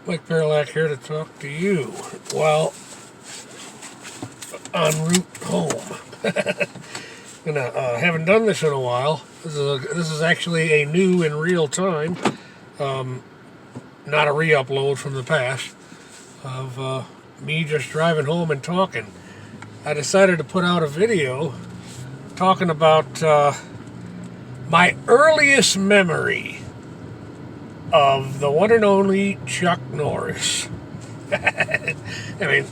Mike Fairlack here to talk to you while en route home. Haven't done this in a while. This is actually a new in real time, not a re-upload from the past of me just driving home and talking. I decided to put out a video talking about my earliest memory of the one and only Chuck Norris. I mean,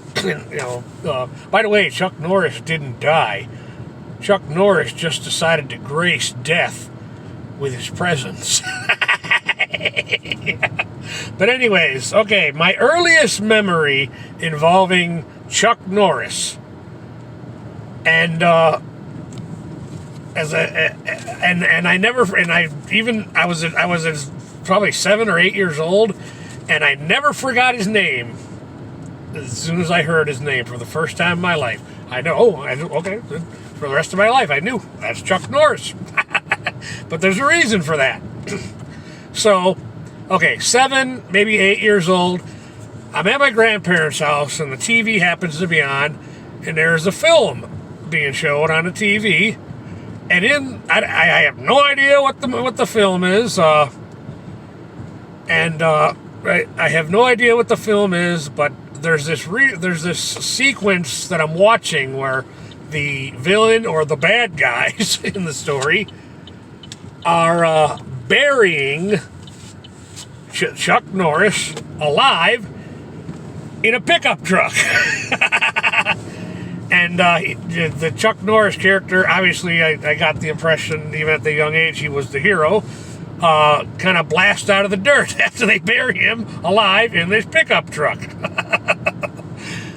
by the way, Chuck Norris didn't die. Chuck Norris just decided to grace death with his presence. But anyways, okay, my earliest memory involving Chuck Norris, and I was probably 7 or 8 years old, and I never forgot his name. As soon as I heard his name for the first time in my life, I know. Okay, for the rest of my life, I knew that's Chuck Norris. But there's a reason for that. So, okay, 7, maybe 8 years old. I'm at my grandparents' house, and the TV happens to be on, and there's a film being shown on the TV. And I have no idea what the film is. I have no idea what the film is, but there's this sequence that I'm watching where the villain or the bad guys in the story are burying Chuck Norris alive in a pickup truck. And the Chuck Norris character, obviously, I got the impression, even at the young age, he was the hero, kind of blast out of the dirt after they bury him alive in this pickup truck.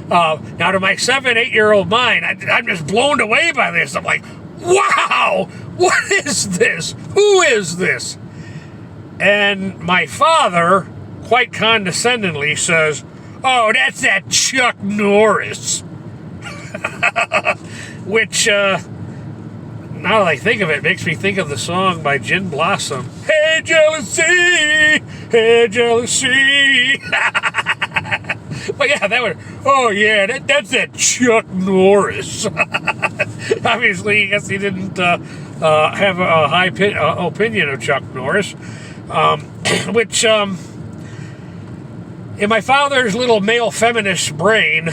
Now, to my 7, 8-year-old mind, I'm just blown away by this. I'm like, wow, what is this? Who is this? And my father, quite condescendingly, says, oh, that's that Chuck Norris. Which, now that I think of it, makes me think of the song by Gin Blossom. Hey, jealousy! Hey, jealousy! But yeah, that's that Chuck Norris. Obviously, I guess he didn't have a high opinion of Chuck Norris. Which, in my father's little male feminist brain,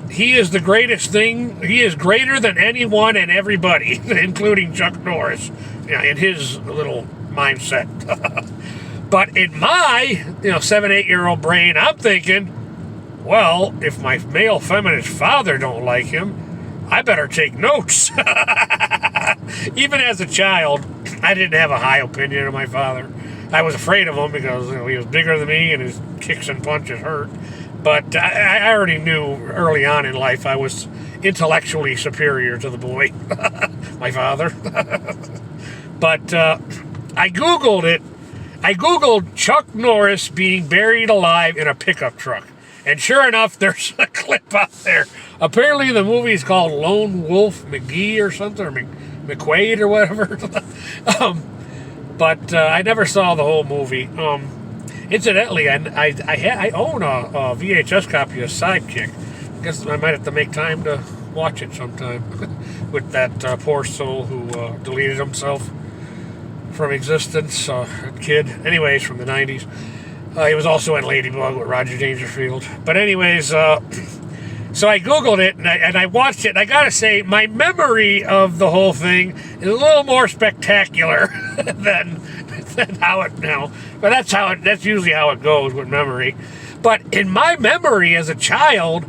he is the greatest thing. He is greater than anyone and everybody, including Chuck Norris, in his little mindset. But in my 7, 8-year-old brain, I'm thinking, well, if my male feminist father don't like him, I better take notes. Even as a child, I didn't have a high opinion of my father. I was afraid of him because he was bigger than me and his kicks and punches hurt. But I already knew early on in life I was intellectually superior to the boy, my father. But I Googled it. I Googled Chuck Norris being buried alive in a pickup truck. And sure enough, there's a clip out there. Apparently the movie is called Lone Wolf McGee or something, or McQuaid or whatever. But I never saw the whole movie. Incidentally, I own a VHS copy of Sidekick. I guess I might have to make time to watch it sometime with that poor soul who deleted himself from existence, kid. Anyways, from the 90s. He was also in Ladybug with Roger Dangerfield. But anyways, so I Googled it and I watched it. And I gotta say, my memory of the whole thing is a little more spectacular than how it now. But that's usually how it goes with memory. But in my memory as a child,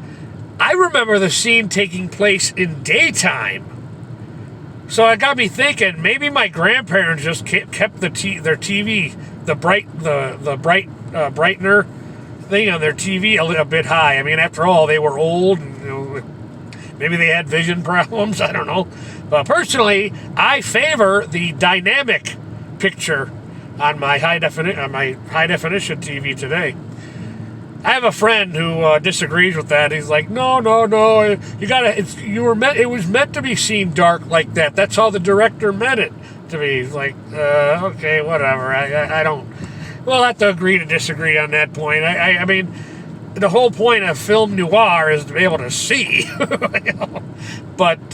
I remember the scene taking place in daytime. So it got me thinking, maybe my grandparents just kept their TV, the brightener thing on their TV a bit high. I mean, after all, they were old, and maybe they had vision problems. I don't know. But personally, I favor the dynamic picture on my high definition TV today. I have a friend who disagrees with that. He's like, no, you gotta. It was meant to be seen dark like that. That's how the director meant it to be. He's like, okay, whatever. I don't. We'll have to agree to disagree on that point. I mean, the whole point of film noir is to be able to see. You know? But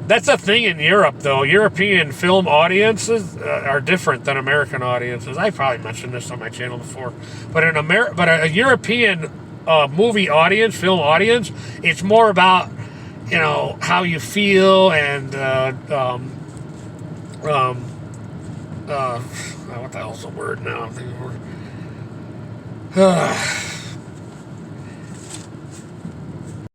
that's a thing in Europe, though. European film audiences are different than American audiences. I probably mentioned this on my channel before. But a European movie audience, film audience, it's more about, you know, how you feel and what the hell's the word now?